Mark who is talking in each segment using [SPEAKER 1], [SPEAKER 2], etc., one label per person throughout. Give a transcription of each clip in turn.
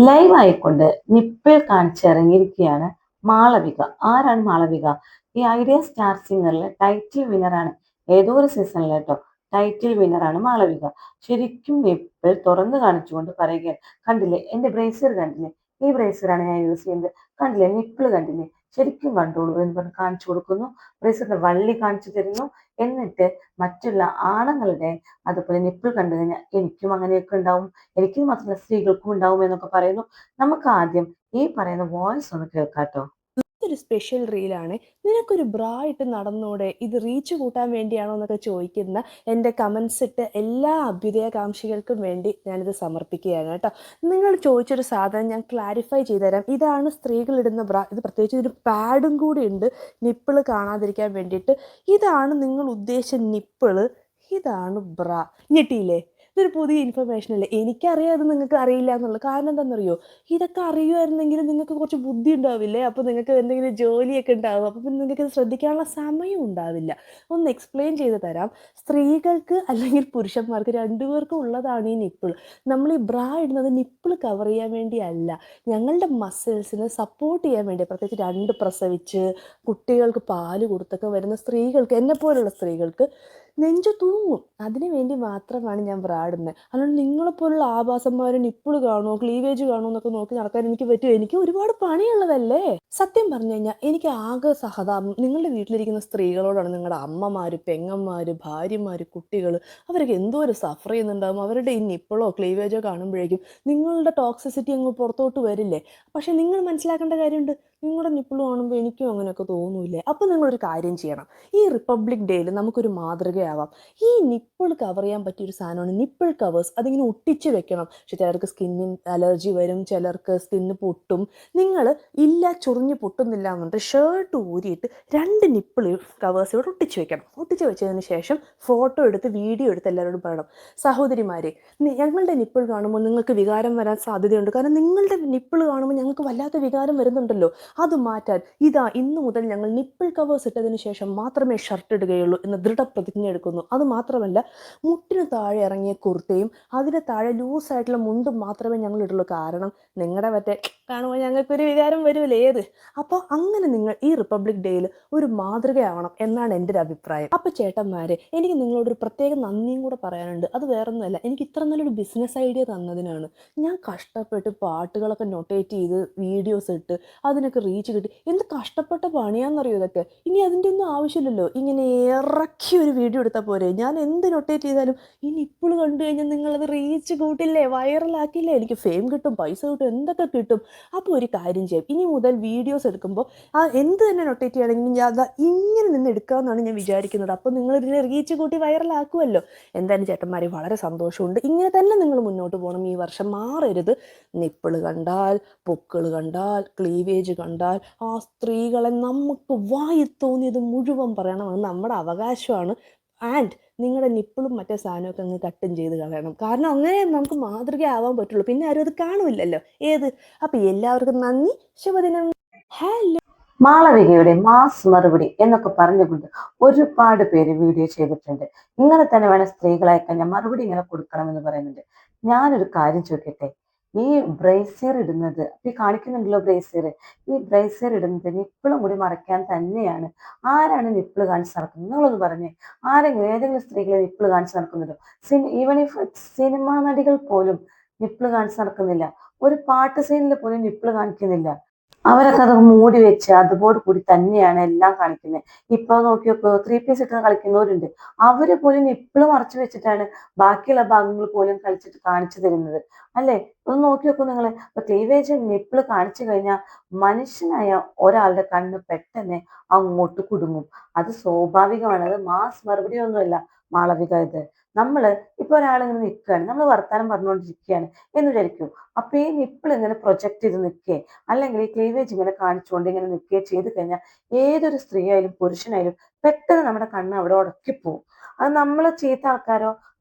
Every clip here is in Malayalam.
[SPEAKER 1] ലൈവ് ആയിക്കൊണ്ട് നിപ്പിൾ കാണിച്ചിറങ്ങിയിരിക്കുകയാണ് മാളവിക. ആരാണ് മാളവിക? ഈ ഐഡിയ സ്റ്റാർ സിംഗറിലെ ടൈറ്റിൽ വിന്നറാണ്. ഏതോ ഒരു സീസണിൽ കേട്ടോ ടൈറ്റിൽ വിന്നറാണ് മാളവിക. ശരിക്കും നിപ്പിൾ തുറന്നു കാണിച്ചുകൊണ്ട് പറയുകയാണ്, കണ്ടില്ലേ എന്റെ ബ്രേസർ കണ്ടില്ലേ, ഈ ബ്രേസറാണ് ഞാൻ യൂസ് ചെയ്യുന്നത്, കണ്ടില്ലേ നിപ്പിൾ കണ്ടില്ലേ, ശരിക്കും കണ്ടോളൂ എന്ന് പറഞ്ഞ് കാണിച്ചു കൊടുക്കുന്നു. ബ്രേസറിന്റെ വള്ളി കാണിച്ചു തരുന്നു. എന്നിട്ട് മറ്റുള്ള ആണുങ്ങളുടെ അതുപോലെ നിപ്പിൾ കണ്ടു കഴിഞ്ഞാൽ എനിക്കും അങ്ങനെയൊക്കെ ഉണ്ടാവും, എനിക്ക് മാത്രമല്ല സ്ത്രീകൾക്കും ഉണ്ടാവും എന്നൊക്കെ പറയുന്നു. നമുക്ക് ആദ്യം ഈ പറയുന്ന വോയിസ് ഒന്ന് കേൾക്കാട്ടോ.
[SPEAKER 2] ഒരു സ്പെഷ്യൽ റീലാണ്. നിനക്കൊരു ബ്രാ ഇട്ട് നടന്നൂടെ, ഇത് റീച്ച് കൂട്ടാൻ വേണ്ടിയാണോ എന്നൊക്കെ ചോദിക്കുന്ന എൻ്റെ കമൻസ് ഇട്ട് എല്ലാ അഭ്യുദയകാംക്ഷികൾക്കും വേണ്ടി ഞാനിത് സമർപ്പിക്കുകയാണ് കേട്ടോ. നിങ്ങൾ ചോദിച്ചൊരു സാധനം ഞാൻ ക്ലാരിഫൈ ചെയ്തുതരാം. ഇതാണ് സ്ത്രീകൾ ഇടുന്ന ബ്രാ. ഇത് പ്രത്യേകിച്ച് ഒരു പാഡും കൂടി ഉണ്ട് നിപ്പിള് കാണാതിരിക്കാൻ വേണ്ടിയിട്ട്. ഇതാണ് നിങ്ങൾ ഉദ്ദേശിച്ച നിപ്പിള്, ഇതാണ് ബ്രാ. ഞെട്ടിയില്ലേ? ഇതൊരു പുതിയ ഇൻഫർമേഷൻ അല്ലേ? എനിക്കറിയാം അത് നിങ്ങൾക്ക് അറിയില്ല എന്നുള്ളത്. കാരണം എന്താണെന്നറിയോ, ഇതൊക്കെ അറിയുമായിരുന്നെങ്കിൽ നിങ്ങൾക്ക് കുറച്ച് ബുദ്ധി ഉണ്ടാവില്ലേ? അപ്പോൾ നിങ്ങൾക്ക് എന്തെങ്കിലും ജോലിയൊക്കെ ഉണ്ടാവും. അപ്പോൾ പിന്നെ നിങ്ങൾക്ക് ഇത് ശ്രദ്ധിക്കാനുള്ള സമയം ഉണ്ടാവില്ല. ഒന്ന് എക്സ്പ്ലെയിൻ ചെയ്ത് തരാം. സ്ത്രീകൾക്ക് അല്ലെങ്കിൽ പുരുഷന്മാർക്ക് രണ്ടുപേർക്കും ഉള്ളതാണ് ഈ നിപ്പിൾ. നമ്മൾ ഈ ബ്രാ ഇടുന്നത് നിപ്പിൾ കവർ ചെയ്യാൻ വേണ്ടിയല്ല, ഞങ്ങളുടെ മസിൽസിനെ സപ്പോർട്ട് ചെയ്യാൻ വേണ്ടി. പ്രത്യേകിച്ച് രണ്ട് പ്രസവിച്ച് കുട്ടികൾക്ക് പാല് കൊടുത്തൊക്കെ വരുന്ന സ്ത്രീകൾക്ക്, എന്നെപ്പോലുള്ള സ്ത്രീകൾക്ക് നെഞ്ചു തൂങ്ങും. അതിന് വേണ്ടി മാത്രമാണ് ഞാൻ ബ്രാ ഇടുന്നത്. അല്ലാണ്ട് നിങ്ങളെപ്പോലുള്ള ആഭാസന്മാർ നിപ്പിൾ കാണുമോ ക്ലീവേജ് കാണുമോ എന്നൊക്കെ നോക്കി നടക്കാൻ എനിക്ക് പറ്റുമോ? എനിക്ക് ഒരുപാട് പണിയുള്ളതല്ലേ. സത്യം പറഞ്ഞു കഴിഞ്ഞാൽ എനിക്ക് ആകെ സഹതാപം നിങ്ങളുടെ വീട്ടിലിരിക്കുന്ന സ്ത്രീകളോടാണ്. നിങ്ങളുടെ അമ്മമാർ, പെങ്ങന്മാർ, ഭാര്യമാർ, കുട്ടികൾ, അവരൊക്കെ എന്തോ ഒരു സഫർ ചെയ്യുന്നുണ്ടാകും. അവരുടെ ഈ നിപ്പിളോ ക്ലീവേജോ കാണുമ്പോഴേക്കും നിങ്ങളുടെ ടോക്സിസിറ്റി അങ്ങ് പുറത്തോട്ട് വരില്ലേ? പക്ഷെ നിങ്ങൾ മനസ്സിലാക്കേണ്ട കാര്യമുണ്ട്, നിങ്ങളുടെ നിപ്പിൾ കാണുമ്പോൾ എനിക്കും അങ്ങനെയൊക്കെ തോന്നൂലേ? അപ്പോൾ നിങ്ങളൊരു കാര്യം ചെയ്യണം. ഈ റിപ്പബ്ലിക് ഡേയിൽ നമുക്കൊരു മാതൃകയാവാം. ഈ നിപ്പിൾ കവർ ചെയ്യാൻ പറ്റിയൊരു സാധനമാണ് നിപ്പിൾ കവേഴ്സ്. അതിങ്ങനെ ഒട്ടിച്ച് വെക്കണം. പക്ഷെ ചിലർക്ക് സ്കിന്നിന് അലർജി വരും, ചിലർക്ക് സ്കിന്ന് പൊട്ടും. നിങ്ങൾ ഇല്ല ചൊറിഞ്ഞ് പൊട്ടുന്നില്ല എന്നുണ്ട് ഷർട്ട് ഊരിയിട്ട് രണ്ട് നിപ്പിൾ കവേഴ്സ് ഇവിടെ ഒട്ടിച്ച് വെക്കണം. ഒട്ടിച്ച് വെച്ചതിന് ശേഷം ഫോട്ടോ എടുത്ത് വീഡിയോ എടുത്ത് എല്ലാവരോടും പറയണം, സഹോദരിമാരെ ഞങ്ങളുടെ നിപ്പിൾ കാണുമ്പോൾ നിങ്ങൾക്ക് വികാരം വരാൻ സാധ്യതയുണ്ട്. കാരണം നിങ്ങളുടെ നിപ്പിൾ കാണുമ്പോൾ ഞങ്ങൾക്ക് വല്ലാത്ത വികാരം വരുന്നുണ്ടല്ലോ, അത് മാറ്റാൻ ഇതാ ഇന്നു മുതൽ ഞങ്ങൾ നിപ്പിൾ കവേഴ്സ് ഇട്ടതിന് ശേഷം മാത്രമേ ഷർട്ട് ഇടുകയുള്ളൂ എന്ന് ദൃഢപ്രതിജ്ഞ എടുക്കുന്നു. അത് മാത്രമല്ല, മുട്ടിന് താഴെ ഇറങ്ങിയ കുർത്തയും അതിന് താഴെ ലൂസായിട്ടുള്ള മുണ്ടും മാത്രമേ ഞങ്ങൾ ഇടുള്ളൂ. കാരണം നിങ്ങളുടെ മറ്റേ കാണുമ്പോൾ ഞങ്ങൾക്കൊരു വികാരം വരുമല്ലേ ഏത്. അപ്പോൾ അങ്ങനെ നിങ്ങൾ ഈ റിപ്പബ്ലിക് ഡേയിൽ ഒരു മാതൃകയാവണം എന്നാണ് എൻ്റെ ഒരു അഭിപ്രായം. അപ്പോൾ ചേട്ടന്മാരെ, എനിക്ക് നിങ്ങളോടൊരു പ്രത്യേക നന്ദിയും കൂടെ പറയാനുണ്ട്. അത് വേറൊന്നുമല്ല, എനിക്ക് ഇത്ര നല്ലൊരു ബിസിനസ് ഐഡിയ തന്നതിനാണ്. ഞാൻ കഷ്ടപ്പെട്ട് പാട്ടുകളൊക്കെ നൊട്ടേറ്റ് ചെയ്ത് വീഡിയോസ് ഇട്ട് അതിനൊക്കെ റീച്ച് കിട്ടി. എന്ത് കഷ്ടപ്പെട്ട പണിയാണെന്നറിയോ ഇതൊക്കെ. ഇനി അതിൻ്റെ ഒന്നും ആവശ്യമില്ലല്ലോ, ഇങ്ങനെ ഇറക്കി ഒരു വീഡിയോ എടുത്താൽ പോരെ. ഞാൻ എന്ത് നൊട്ടേറ്റ് ചെയ്താലും ഇനി ഇപ്പോൾ കണ്ടു കഴിഞ്ഞാൽ നിങ്ങളത് റീച്ച് കൂട്ടില്ലേ, വൈറലാക്കില്ലേ, എനിക്ക് ഫെയിം കിട്ടും, പൈസ കിട്ടും, എന്തൊക്കെ കിട്ടും. അപ്പോൾ ഒരു കാര്യം ചെയ്യും, ഇനി മുതൽ വീഡിയോസ് എടുക്കുമ്പോൾ എന്ത് തന്നെ നൊട്ടേറ്റ് ചെയ്യുകയാണെങ്കിലും ഞാൻ അതാ ഇങ്ങനെ നിന്ന് എടുക്കാമെന്നാണ് ഞാൻ വിചാരിക്കുന്നത്. അപ്പോൾ നിങ്ങൾ ഇതിനെ റീച്ച് കൂട്ടി വൈറലാക്കുമല്ലോ. എന്തായാലും ചേട്ടന്മാരെ വളരെ സന്തോഷമുണ്ട്. ഇങ്ങനെ തന്നെ നിങ്ങൾ മുന്നോട്ട് പോകണം. ഈ വർഷം മാറരുത്. നിപ്പിള് കണ്ടാൽ, പൊക്കിൾ കണ്ടാൽ, ക്ലീവേജ് കണ്ടാൽ ആ സ്ത്രീകളെ നമുക്ക് വായി തോന്നിയത് മുഴുവൻ പറയണം. അത് നമ്മുടെ അവകാശമാണ്. ആൻഡ് നിങ്ങളുടെ നിപ്പിളും മറ്റേ സാധനമൊക്കെ അങ്ങ് കട്ടും ചെയ്ത് കളയണം. കാരണം അങ്ങനെ നമുക്ക് മാതൃകയാവാൻ പറ്റുള്ളൂ. പിന്നെ ആരും അത് കാണുമില്ലല്ലോ ഏത്. അപ്പം എല്ലാവർക്കും നന്ദി, ശുഭദിനം. ഹലോ.
[SPEAKER 1] മാളവികയുടെ മാസ് മറുപടി എന്നൊക്കെ പറഞ്ഞുകൊണ്ട് ഒരുപാട് പേര് വീഡിയോ ചെയ്തിട്ടുണ്ട്. ഇങ്ങനെ തന്നെ വേണം സ്ത്രീകളായി കഴിഞ്ഞാൽ മറുപടി ഇങ്ങനെ കൊടുക്കണമെന്ന് പറയുന്നുണ്ട്. ഞാനൊരു കാര്യം ചോദിക്കട്ടെ, ഈ ബ്രേസിയർ ഇടുന്നത് ഈ കാണിക്കുന്നുണ്ടല്ലോ ബ്രേസിയർ, ഈ ബ്രേസിയർ ഇടുന്നത് നിപ്പിളും കൂടി മറയ്ക്കാൻ തന്നെയാണ്. ആരാണ് നിപ്പിള് കാണിച്ച് നടക്കുന്നത് നിങ്ങളൊന്ന് പറഞ്ഞേ. ആരെങ്കിലും ഏതെങ്കിലും സ്ത്രീകളെ നിപ്പിള് കാണിച്ച് നടക്കുന്നുണ്ടോ? ഈവൻ ഇഫ് സിനിമാ നടികൾ പോലും നിപ്പിള് കാണിച്ച് നടക്കുന്നില്ല. ഒരു പാട്ട് സീനിൽ പോലും നിപ്പിള് കാണിക്കുന്നില്ല. അവരൊക്കെ അത് മൂടി വെച്ച് അതുപോട് കൂടി തന്നെയാണ് എല്ലാം കാണിക്കുന്നത്. ഇപ്പൊ നോക്കിയപ്പോ 3 പീസ് ഇട്ട് കളിക്കുന്നവരുണ്ട്. അവര് പോലും നിപ്പിള് മറച്ചു വെച്ചിട്ടാണ് ബാക്കിയുള്ള ഭാഗങ്ങൾ പോലും കളിച്ചിട്ട് കാണിച്ചു തരുന്നത്. അല്ലെ, ഒന്ന് നോക്കി നോക്കൂ നിങ്ങള്. ഇപ്പൊ ക്ലീവേജ് നിപ്പിള് കാണിച്ചു കഴിഞ്ഞാൽ മനുഷ്യനായ ഒരാളുടെ കണ്ണ് പെട്ടെന്ന് അങ്ങോട്ട് കുടുങ്ങും. അത് സ്വാഭാവികമാണ്. അത് മാസ് മറുപടി ഒന്നുമല്ല മാളവിക ഇത്. നമ്മള് ഇപ്പൊ ഒരാളിങ്ങനെ നിൽക്കുകയാണ്, നമ്മൾ വർത്താനം പറഞ്ഞുകൊണ്ടിരിക്കുകയാണ് എന്ന് വിചാരിക്കും. അപ്പൊ ഈ നിപ്പിൾ ഇങ്ങനെ പ്രൊജക്ട് ചെയ്ത് നിൽക്കേ അല്ലെങ്കിൽ ഈ ക്ലീവേജ് ഇങ്ങനെ കാണിച്ചുകൊണ്ട് ഇങ്ങനെ നിൽക്കുകയോ ചെയ്ത് കഴിഞ്ഞാൽ ഏതൊരു സ്ത്രീ ആയാലും പുരുഷനായാലും പെട്ടെന്ന് നമ്മുടെ കണ്ണ് അവിടെ ഉടക്കിപ്പോവും. അത് നമ്മൾ ചീത്ത ആൾക്കാരോ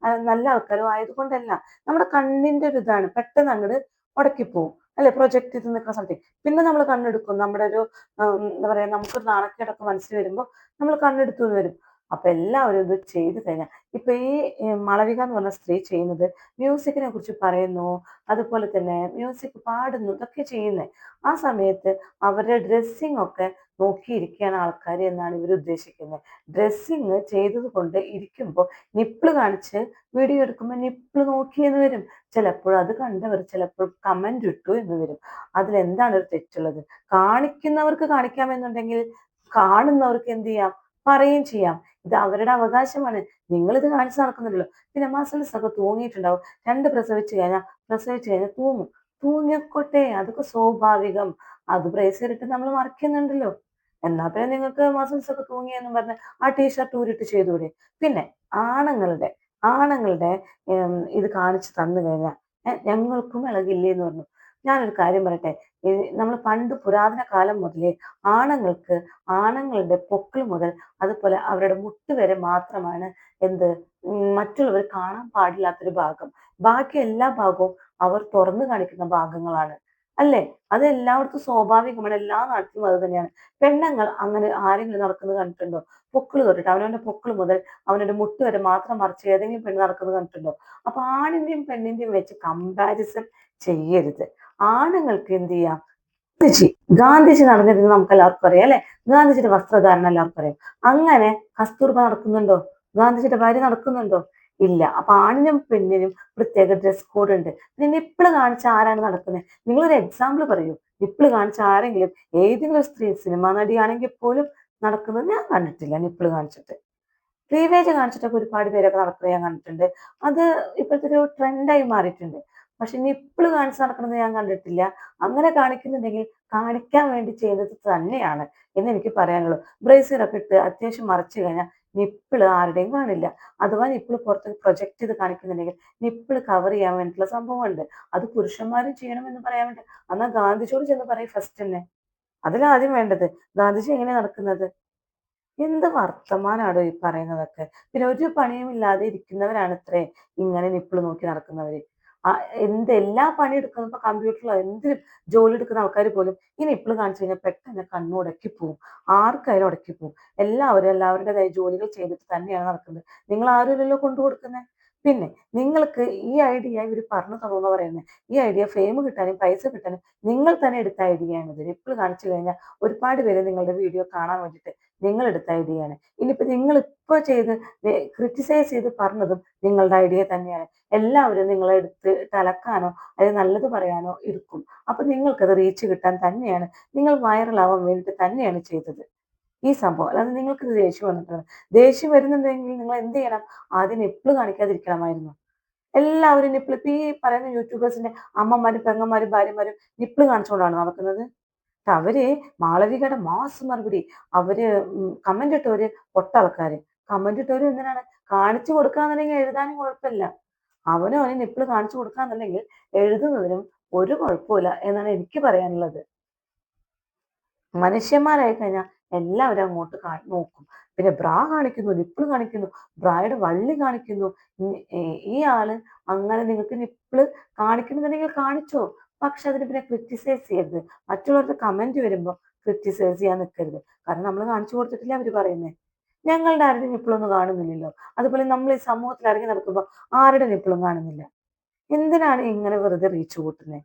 [SPEAKER 1] നല്ല ആൾക്കാരോ ആയതുകൊണ്ടല്ല, നമ്മുടെ കണ്ണിന്റെ ഒരു ഇതാണ്, പെട്ടെന്ന് അങ്ങോട്ട് ഉടക്കിപ്പോവും. അല്ലെ, പ്രൊജക്ട് ചെയ്ത് നിൽക്കുന്ന സ്ഥലത്ത് പിന്നെ നമ്മൾ കണ്ണെടുക്കും. നമ്മുടെ ഒരു എന്താ പറയാ, നമുക്കൊരു നാണക്കേടൊക്കെ മനസ്സിൽ വരുമ്പോൾ നമ്മൾ കണ്ണെടുത്തു എന്ന് വരും. അപ്പൊ എല്ലാവരും ഇത് ചെയ്തു കഴിഞ്ഞാൽ ഇപ്പൊ ഈ മാളവിക എന്ന് പറഞ്ഞ സ്ത്രീ ചെയ്യുന്നത് മ്യൂസിക്കിനെ കുറിച്ച് പറയുന്നു, അതുപോലെ തന്നെ മ്യൂസിക് പാടുന്നു, ഇതൊക്കെ ചെയ്യുന്നത്. ആ സമയത്ത് അവരുടെ ഡ്രസ്സിംഗ് ഒക്കെ നോക്കിയിരിക്കുകയാണ് ആൾക്കാർ എന്നാണ് ഇവർ ഉദ്ദേശിക്കുന്നത്. ഡ്രസ്സിങ് ചെയ്തത് കൊണ്ട് ഇരിക്കുമ്പോൾ നിപ്പിള് കാണിച്ച് വീഡിയോ എടുക്കുമ്പോൾ നിപ്പിള് നോക്കി എന്ന് വരും. ചിലപ്പോൾ അത് കണ്ടവർ ചിലപ്പോൾ കമന്റ് ഇട്ടു എന്ന് വരും. അതിലെന്താണ് ഒരു തെറ്റുള്ളത്? കാണിക്കുന്നവർക്ക് കാണിക്കാമെന്നുണ്ടെങ്കിൽ കാണുന്നവർക്ക് എന്ത് ചെയ്യാം? പറയുകയും ചെയ്യാം. ഇത് അവരുടെ അവകാശമാണ്. നിങ്ങളിത് കാണിച്ചു നടക്കുന്നുണ്ടല്ലോ. പിന്നെ മസിൽസ് ഒക്കെ തൂങ്ങിയിട്ടുണ്ടാവും. പ്രസവിച്ചു കഴിഞ്ഞാൽ തൂങ്ങും. തൂങ്ങിക്കോട്ടെ, അതൊക്കെ സ്വാഭാവികം. അത് ബ്രേസിയർ ഇട്ട് നമ്മൾ മറയ്ക്കുന്നുണ്ടല്ലോ. എന്നാ പിന്നെ നിങ്ങൾക്ക് മസിൽസ് ഒക്കെ തൂങ്ങിയെന്നും പറഞ്ഞ് ആ ടീഷർട്ട് ഊരിട്ട് ചെയ്തൂടെ? പിന്നെ ആണുങ്ങളുടെ ആണുങ്ങളുടെ ഇത് കാണിച്ചു തന്നു കഴിഞ്ഞാൽ ഞങ്ങൾക്കും ഇളകില്ലേ എന്ന് പറഞ്ഞു. ഞാനൊരു കാര്യം പറയട്ടെ, നമ്മൾ പണ്ട് പുരാതന കാലം മുതലേ ആണുങ്ങൾക്ക് ആണുങ്ങളുടെ പൊക്കിൾ മുതൽ അതുപോലെ അവരുടെ മുട്ട് വരെ മാത്രമാണ് എന്ത് മറ്റുള്ളവർ കാണാൻ പാടില്ലാത്തൊരു ഭാഗം. ബാക്കി എല്ലാ ഭാഗവും അവർ തുറന്നു കാണിക്കുന്ന ഭാഗങ്ങളാണ്. അല്ലേ? അത് എല്ലായിടത്തും സ്വാഭാവികമാണ്. എല്ലാ നാട്ടിലും അത് തന്നെയാണ്. പെണ്ണുങ്ങൾ അങ്ങനെ ആരെങ്കിലും നടക്കുന്നത് കണ്ടിട്ടുണ്ടോ? പൊക്കിള് തൊട്ടിട്ട് അവനവന്റെ പൊക്കിള് മുതൽ അവനവന്റെ മുട്ട് വരെ മാത്രം മറിച്ച് ഏതെങ്കിലും പെണ്ണ് നടക്കുന്നത് കണ്ടിട്ടുണ്ടോ? അപ്പൊ ആണിന്റെയും പെണ്ണിന്റെയും വെച്ച് കമ്പാരിസൺ ചെയ്യരുത്. ആണുങ്ങൾക്ക് എന്ത് ചെയ്യാം? ഗാന്ധിജി ഗാന്ധിജി നടന്നിരുന്നത് നമുക്ക് എല്ലാവർക്കും അറിയാം അല്ലെ? ഗാന്ധിജിയുടെ വസ്ത്രധാരണം എല്ലാവർക്കും അറിയാം. അങ്ങനെ കസ്തൂർബ നടക്കുന്നുണ്ടോ? ഗാന്ധിജിയുടെ ഭാര്യ നടക്കുന്നുണ്ടോ? ഇല്ല. അപ്പൊ ആണിനും പെണ്ണിനും പ്രത്യേക ഡ്രസ് കോഡ് ഉണ്ട്. പിന്നെ നിപ്പിള് കാണിച്ച ആരാണ് നടക്കുന്നത്? നിങ്ങളൊരു എക്സാമ്പിൾ പറയൂ. നിപ്പിള് കാണിച്ച ആരെങ്കിലും ഏതെങ്കിലും സ്ത്രീ സിനിമാ നടിയാണെങ്കിൽ പോലും നടക്കുന്നത് ഞാൻ കണ്ടിട്ടില്ല നിപ്പിള് കാണിച്ചിട്ട്. ക്ലീവേജ് കാണിച്ചിട്ടൊക്കെ ഒരുപാട് പേരൊക്കെ നടക്കുന്നത് ഞാൻ കണ്ടിട്ടുണ്ട്. അത് ഇപ്പോഴത്തെ ഒരു ട്രെൻഡായി മാറിയിട്ടുണ്ട്. പക്ഷെ നിപ്പിള് കാണിച്ച് നടക്കുന്നത് ഞാൻ കണ്ടിട്ടില്ല. അങ്ങനെ കാണിക്കുന്നുണ്ടെങ്കിൽ കാണിക്കാൻ വേണ്ടി ചെയ്തത് തന്നെയാണ് എന്ന് എനിക്ക് പറയാനുള്ളൂ. ബ്രേസിയറൊക്കെ ഇട്ട് അത്യാവശ്യം മറച്ചു കഴിഞ്ഞാൽ നിപ്പിള് ആരുടെയും കാണില്ല. അഥവാ നിപ്പിള് പുറത്ത് പ്രൊജക്ട് ചെയ്ത് കാണിക്കുന്നുണ്ടെങ്കിൽ നിപ്പിള് കവർ ചെയ്യാൻ വേണ്ടിയിട്ടുള്ള സംഭവമുണ്ട്. അത് പുരുഷന്മാരും ചെയ്യണമെന്ന് പറയാൻ വേണ്ടി എന്നാൽ ഗാന്ധിജിയോട് ചെന്ന് പറയും ഫസ്റ്റ് തന്നെ. അതിലാദ്യം വേണ്ടത് ഗാന്ധിജി എങ്ങനെയാ നടക്കുന്നത്? എന്ത് വർത്തമാനാടോ ഈ പറയുന്നതൊക്കെ? പിന്നെ ഒരു പണിയും ഇല്ലാതെ ഇരിക്കുന്നവരാണത്രേ ഇങ്ങനെ നിപ്പിള് നോക്കി നടക്കുന്നവര്. എല്ലാ പണിയെടുക്കുന്ന ഇപ്പൊ കമ്പ്യൂട്ടറിലോ എന്തിനും ജോലി എടുക്കുന്ന ആൾക്കാർ പോലും ഈ നിപ്പിള് കാണിച്ചു കഴിഞ്ഞാൽ പെട്ടെന്ന് കണ്ണ് ഉടക്കിപ്പോവും. ആർക്കായാലും ഉടക്കിപ്പോവും. എല്ലാവരും എല്ലാവരുടേതായ ജോലികൾ ചെയ്തിട്ട് തന്നെയാണ് നടക്കുന്നത്. നിങ്ങൾ ആരുമല്ലല്ലോ കൊണ്ടു കൊടുക്കുന്നത്. പിന്നെ നിങ്ങൾക്ക് ഈ ഐഡിയ ഇവര് പറഞ്ഞു തന്നൂന്ന് പറയുന്നത്. ഈ ഐഡിയ ഫെയിം കിട്ടാനും പൈസ കിട്ടാനും നിങ്ങൾ തന്നെ എടുത്ത ഐഡിയയാണിത്. നിപ്പിള് കാണിച്ചു കഴിഞ്ഞാൽ ഒരുപാട് പേര് നിങ്ങളുടെ വീഡിയോ കാണാൻ വേണ്ടിയിട്ട് നിങ്ങൾ എടുത്ത ഐഡിയയാണ്. ഇനിയിപ്പോ നിങ്ങൾ ഇപ്പൊ ചെയ്ത് ക്രിറ്റിസൈസ് ചെയ്ത് പറഞ്ഞതും നിങ്ങളുടെ ഐഡിയ തന്നെയാണ്. എല്ലാവരും നിങ്ങളെ എടുത്ത് അലക്കാനോ അല്ലെങ്കിൽ നല്ലത് പറയാനോ ഇരിക്കും. അപ്പൊ നിങ്ങൾക്കത് റീച്ച് കിട്ടാൻ തന്നെയാണ്, നിങ്ങൾ വൈറലാവാൻ വേണ്ടിയിട്ട് തന്നെയാണ് ചെയ്തത് ഈ സംഭവം. അല്ലാതെ നിങ്ങൾക്ക് ഇത് ദേഷ്യം വന്നിട്ടാണ്. ദേഷ്യം വരുന്നുണ്ടെങ്കിൽ നിങ്ങൾ എന്ത് ചെയ്യണം? ആദ്യം നിപ്പിള് കാണിക്കാതിരിക്കണമായിരുന്നു. എല്ലാവരും നിപ്പിള് ഇപ്പൊ ഈ പറയുന്ന യൂട്യൂബേഴ്സിന്റെ അമ്മമാരും പെങ്ങന്മാരും ഭാര്യമാരും നിപ്പിള് കാണിച്ചുകൊണ്ടാണ് നടക്കുന്നത്. അവര് മാളവികയുടെ മാസ് മറുപടി. അവര് കമന്റ് ഇട്ടവര് പൊട്ടാൾക്കാര്. കമന്റ് ഇട്ടവര് എന്തിനാണ്? കാണിച്ചു കൊടുക്കാന്നുണ്ടെങ്കിൽ എഴുതാനും കുഴപ്പമില്ല. അവന് നിപ്പിള് കാണിച്ചു കൊടുക്കാന്നുണ്ടെങ്കിൽ എഴുതുന്നതിനും ഒരു കുഴപ്പമില്ല എന്നാണ് എനിക്ക് പറയാനുള്ളത്. മനുഷ്യന്മാരായി കഴിഞ്ഞാൽ എല്ലാവരും അങ്ങോട്ട് നോക്കും. പിന്നെ ബ്രാ കാണിക്കുന്നു, നിപ്പിള് കാണിക്കുന്നു, ബ്രായുടെ വള്ളി കാണിക്കുന്നു. ഈ ആള് അങ്ങനെ നിങ്ങൾക്ക് നിപ്പിള് കാണിക്കുന്നുണ്ടെങ്കിൽ കാണിച്ചോ. പക്ഷെ അതിന് പിന്നെ ക്രിറ്റിസൈസ് ചെയ്യരുത്. മറ്റുള്ളവരുടെ കമന്റ് വരുമ്പോൾ ക്രിറ്റിസൈസ് ചെയ്യാൻ നിൽക്കരുത്. കാരണം നമ്മൾ കാണിച്ചു കൊടുത്തിട്ടില്ല അവര് പറയുന്നത്. ഞങ്ങളുടെ ആരുടെ നിപ്പിളൊന്നും കാണുന്നില്ലല്ലോ. അതുപോലെ നമ്മൾ ഈ സമൂഹത്തിൽ ഇറങ്ങി നടക്കുമ്പോൾ ആരുടെ നിപ്പിളും കാണുന്നില്ല. എന്തിനാണ് ഇങ്ങനെ വെറുതെ റീച്ച് കൂട്ടുന്നത്?